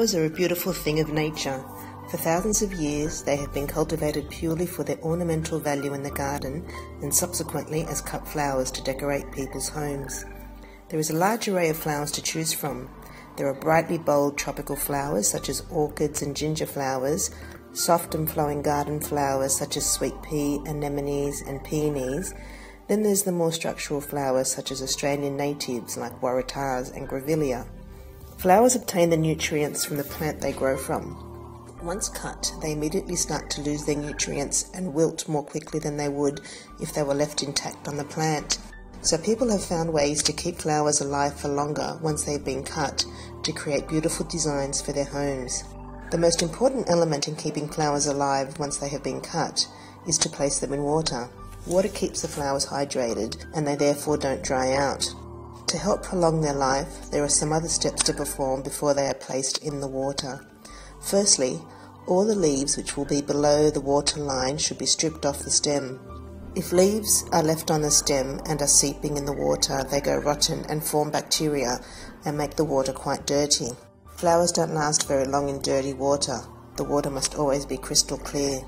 Flowers are a beautiful thing of nature. For thousands of years, they have been cultivated purely for their ornamental value in the garden and subsequently as cut flowers to decorate people's homes. There is a large array of flowers to choose from. There are brightly bold tropical flowers such as orchids and ginger flowers, soft and flowing garden flowers such as sweet pea, anemones and peonies. Then there's the more structural flowers such as Australian natives like waratahs and grevillea. Flowers obtain the nutrients from the plant they grow from. Once cut, they immediately start to lose their nutrients and wilt more quickly than they would if they were left intact on the plant. So people have found ways to keep flowers alive for longer once they've been cut to create beautiful designs for their homes. The most important element in keeping flowers alive once they have been cut is to place them in water. Water keeps the flowers hydrated and they therefore don't dry out. To help prolong their life, there are some other steps to perform before they are placed in the water. Firstly, all the leaves which will be below the water line should be stripped off the stem. If leaves are left on the stem and are seeping in the water, they go rotten and form bacteria and make the water quite dirty. Flowers don't last very long in dirty water. The water must always be crystal clear.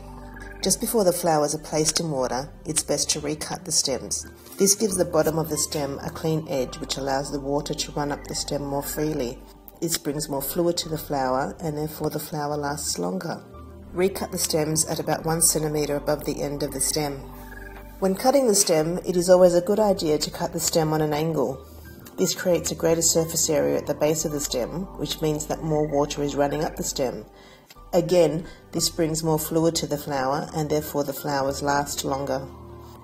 Just before the flowers are placed in water, it's best to recut the stems. This gives the bottom of the stem a clean edge which allows the water to run up the stem more freely. This brings more fluid to the flower and therefore the flower lasts longer. Recut the stems at about 1 centimetre above the end of the stem. When cutting the stem, it is always a good idea to cut the stem on an angle. This creates a greater surface area at the base of the stem, which means that more water is running up the stem. Again, this brings more fluid to the flower and therefore the flowers last longer.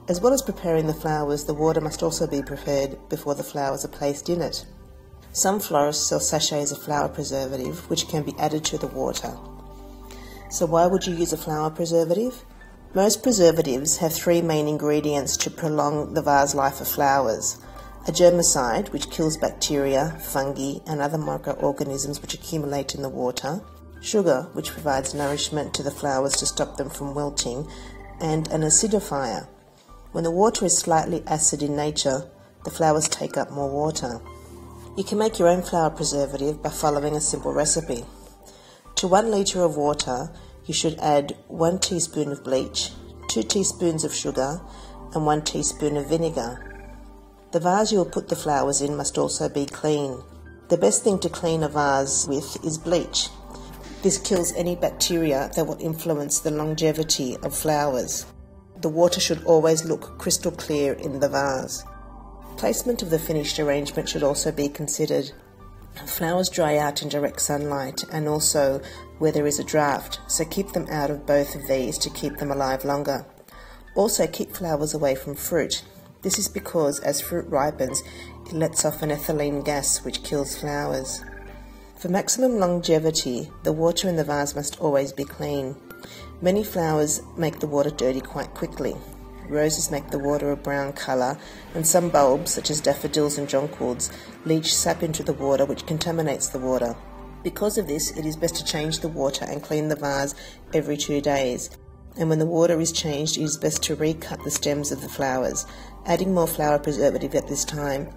As well as preparing the flowers, the water must also be prepared before the flowers are placed in it. Some florists sell sachets of flower preservative which can be added to the water. So why would you use a flower preservative? Most preservatives have 3 main ingredients to prolong the vase life of flowers. A germicide, which kills bacteria, fungi and other microorganisms which accumulate in the water. Sugar, which provides nourishment to the flowers to stop them from wilting. And an acidifier. When the water is slightly acid in nature, the flowers take up more water. You can make your own flower preservative by following a simple recipe. To 1 litre of water, you should add 1 teaspoon of bleach, 2 teaspoons of sugar and 1 teaspoon of vinegar. The vase you will put the flowers in must also be clean. The best thing to clean a vase with is bleach. This kills any bacteria that will influence the longevity of flowers. The water should always look crystal clear in the vase. Placement of the finished arrangement should also be considered. Flowers dry out in direct sunlight and also where there is a draft, so keep them out of both of these to keep them alive longer. Also keep flowers away from fruit. This is because as fruit ripens, it lets off an ethylene gas which kills flowers. For maximum longevity, the water in the vase must always be clean. Many flowers make the water dirty quite quickly. Roses make the water a brown colour, and some bulbs, such as daffodils and jonquils, leach sap into the water which contaminates the water. Because of this, it is best to change the water and clean the vase every 2 days. And when the water is changed, it is best to recut the stems of the flowers, adding more flower preservative at this time.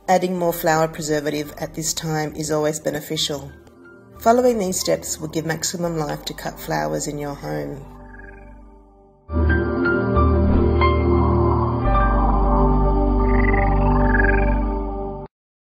Adding more flower preservative at this time is always beneficial. Following these steps will give maximum life to cut flowers in your home.